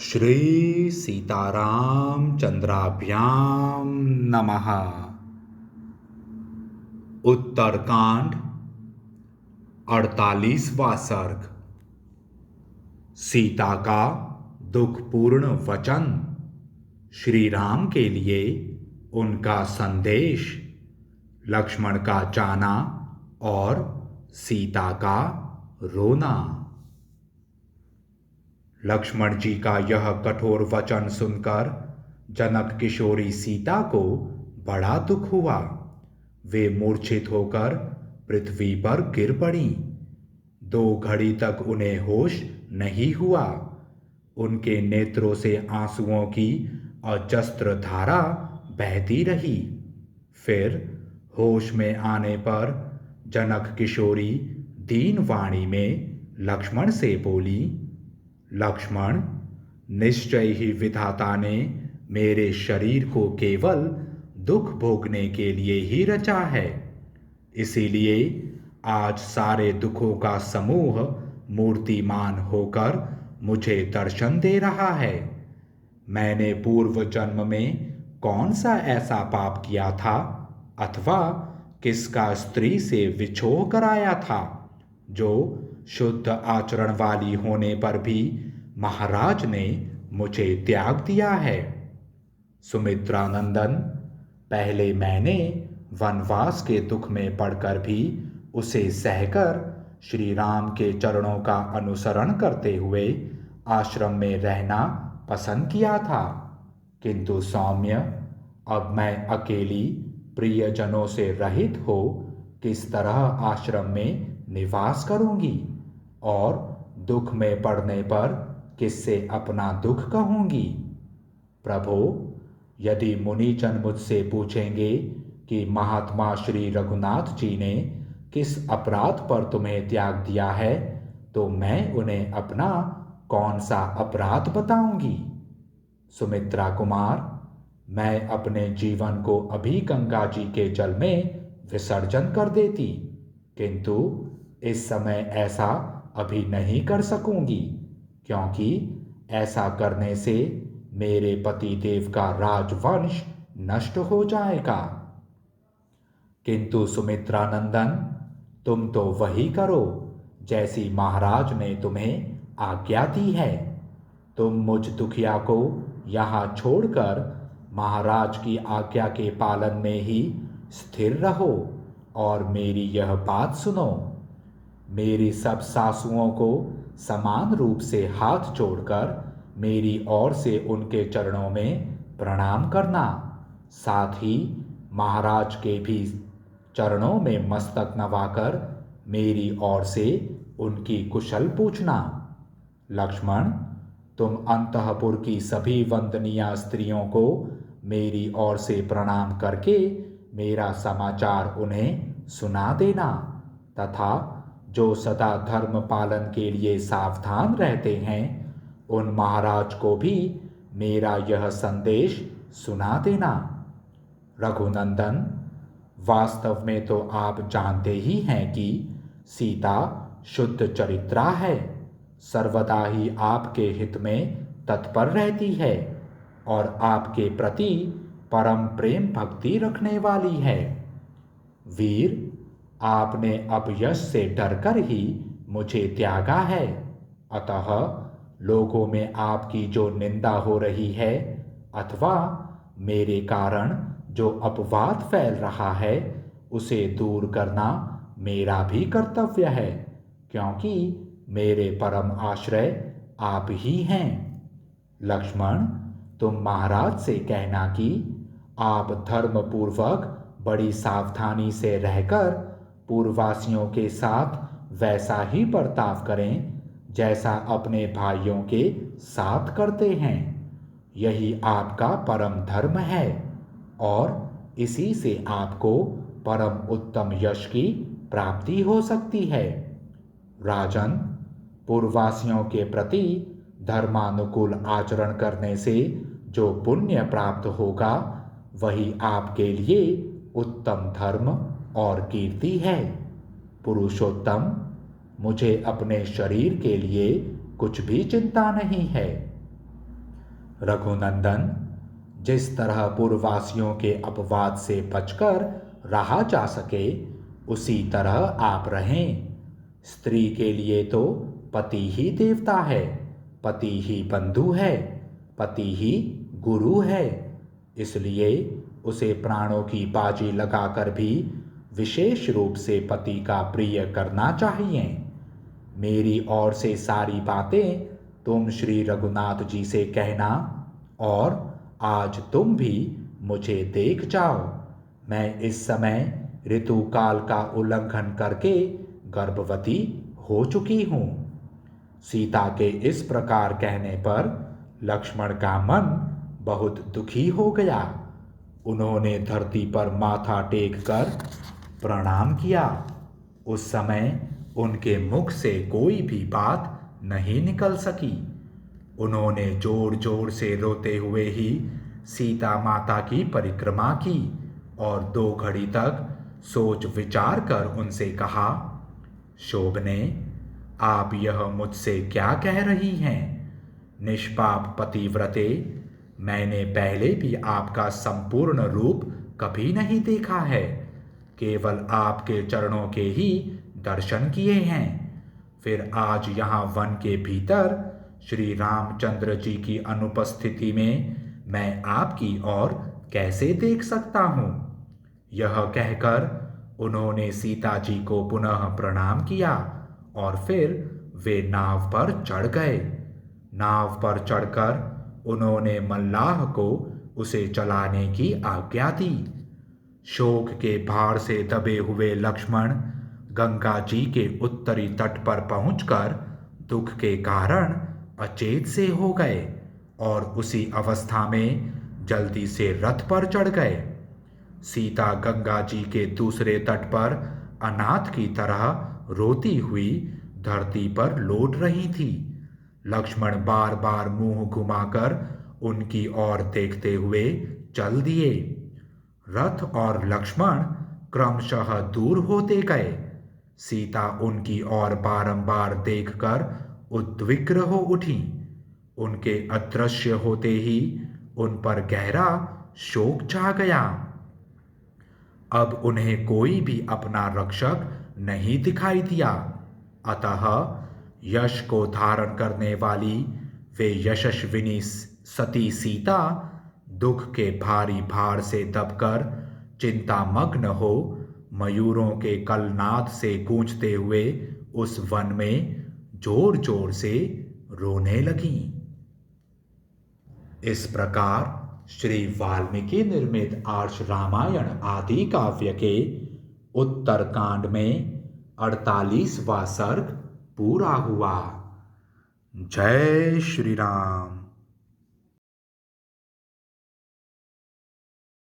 श्री सीताराम चंद्राभ्याम नमः। उत्तरकांड 48वां सर्ग। सीता का दुखपूर्ण वचन, श्री राम के लिए उनका संदेश, लक्ष्मण का जाना और सीता का रोना। लक्ष्मण जी का यह कठोर वचन सुनकर जनक किशोरी सीता को बड़ा दुख हुआ। वे मूर्छित होकर पृथ्वी पर गिर पड़ी। 2 घड़ी तक उन्हें होश नहीं हुआ। उनके नेत्रों से आंसुओं की अजस्त्र धारा बहती रही। फिर होश में आने पर जनक किशोरी दीन वाणी में लक्ष्मण से बोली, लक्ष्मण, निश्चय ही विधाता ने मेरे शरीर को केवल दुख भोगने के लिए ही रचा है। इसीलिए आज सारे दुखों का समूह मूर्तिमान होकर मुझे दर्शन दे रहा है। मैंने पूर्व जन्म में कौन सा ऐसा पाप किया था अथवा किसका स्त्री से विछोह कराया था, जो शुद्ध आचरण वाली होने पर भी महाराज ने मुझे त्याग दिया है। सुमित्रा नंदन, पहले मैंने वनवास के दुख में पड़कर भी उसे सहकर श्री राम के चरणों का अनुसरण करते हुए आश्रम में रहना पसंद किया था। किंतु सौम्य, अब मैं अकेली प्रियजनों से रहित हो किस तरह आश्रम में निवास करूंगी और दुख में पड़ने पर किससे अपना दुख कहूंगी। प्रभो, यदि मुनिजन मुझसे पूछेंगे कि महात्मा श्री रघुनाथ जी ने किस अपराध पर तुम्हें त्याग दिया है, तो मैं उन्हें अपना कौन सा अपराध बताऊंगी। सुमित्रा कुमार, मैं अपने जीवन को अभी गंगा जी के जल में विसर्जन कर देती, किंतु इस समय ऐसा अभी नहीं कर सकूंगी, क्योंकि ऐसा करने से मेरे पति देव का राजवंश नष्ट हो जाएगा। किंतु सुमित्रा नंदन, तुम तो वही करो जैसी महाराज ने तुम्हें आज्ञा दी है। तुम मुझ दुखिया को यहाँ छोड़कर महाराज की आज्ञा के पालन में ही स्थिर रहो और मेरी यह बात सुनो। मेरी सब सासुओं को समान रूप से हाथ जोड़कर मेरी ओर से उनके चरणों में प्रणाम करना, साथ ही महाराज के भी चरणों में मस्तक नवाकर मेरी ओर से उनकी कुशल पूछना। लक्ष्मण, तुम अंतःपुर की सभी वंदनीय स्त्रियों को मेरी ओर से प्रणाम करके मेरा समाचार उन्हें सुना देना, तथा जो सदा धर्म पालन के लिए सावधान रहते हैं उन महाराज को भी मेरा यह संदेश सुना देना। रघुनंदन, वास्तव में तो आप जानते ही हैं कि सीता शुद्ध चरित्रा है, सर्वदा ही आपके हित में तत्पर रहती है और आपके प्रति परम प्रेम भक्ति रखने वाली है। वीर, आपने अब यश से डरकर ही मुझे त्यागा है, अतः लोगों में आपकी जो निंदा हो रही है अथवा मेरे कारण जो अपवाद फैल रहा है, उसे दूर करना मेरा भी कर्तव्य है, क्योंकि मेरे परम आश्रय आप ही हैं। लक्ष्मण, तुम महाराज से कहना कि आप धर्मपूर्वक बड़ी सावधानी से रहकर पूर्ववासियों के साथ वैसा ही बर्ताव करें जैसा अपने भाइयों के साथ करते हैं। यही आपका परम धर्म है और इसी से आपको परम उत्तम यश की प्राप्ति हो सकती है। राजन, पूर्ववासियों के प्रति धर्मानुकूल आचरण करने से जो पुण्य प्राप्त होगा, वही आपके लिए उत्तम धर्म और कीर्ति है। पुरुषोत्तम, मुझे अपने शरीर के लिए कुछ भी चिंता नहीं है। रघुनंदन, जिस तरह पूर्ववासियों के अपवाद से बचकर रहा जा सके उसी तरह आप रहें। स्त्री के लिए तो पति ही देवता है, पति ही बंधु है, पति ही गुरु है। इसलिए उसे प्राणों की बाजी लगाकर भी विशेष रूप से पति का प्रिय करना चाहिए। मेरी ओर से सारी बातें तुम श्री रघुनाथ जी से कहना और आज तुम भी मुझे देख जाओ। मैं इस समय ऋतुकाल का उल्लंघन करके गर्भवती हो चुकी हूँ। सीता के इस प्रकार कहने पर लक्ष्मण का मन बहुत दुखी हो गया। उन्होंने धरती पर माथा टेक कर प्रणाम किया। उस समय उनके मुख से कोई भी बात नहीं निकल सकी। उन्होंने जोर जोर से रोते हुए ही सीता माता की परिक्रमा की और 2 घड़ी तक सोच विचार कर उनसे कहा, शोभने, आप यह मुझसे क्या कह रही हैं? निष्पाप पतिव्रते, मैंने पहले भी आपका संपूर्ण रूप कभी नहीं देखा है, केवल आपके चरणों के ही दर्शन किए हैं। फिर आज यहाँ वन के भीतर श्री रामचंद्र जी की अनुपस्थिति में मैं आपकी ओर कैसे देख सकता हूँ? यह कहकर उन्होंने सीता जी को पुनः प्रणाम किया और फिर वे नाव पर चढ़ गए। नाव पर चढ़कर उन्होंने मल्लाह को उसे चलाने की आज्ञा दी। शोक के भार से दबे हुए लक्ष्मण गंगा जी के उत्तरी तट पर पहुंचकर दुख के कारण अचेत से हो गए और उसी अवस्था में जल्दी से रथ पर चढ़ गए। सीता गंगा जी के दूसरे तट पर अनाथ की तरह रोती हुई धरती पर लौट रही थी। लक्ष्मण बार बार मुंह घुमाकर उनकी ओर देखते हुए चल दिए। रथ और लक्ष्मण क्रमशः दूर होते गए। सीता उनकी ओर बारंबार देखकर उद्विग्न हो उठी। उनके अदृश्य होते ही उन पर गहरा शोक छा गया। अब उन्हें कोई भी अपना रक्षक नहीं दिखाई दिया। अतः यश को धारण करने वाली वे यशस्विनी सती सीता दुख के भारी भार से दबकर चिंतामग्न हो मयूरों के कलनाद से गूंजते हुए उस वन में जोर जोर से रोने लगी। इस प्रकार श्री वाल्मीकि निर्मित आर्ष रामायण आदि काव्य के उत्तरकांड में 48वां सर्ग पूरा हुआ। जय श्री राम।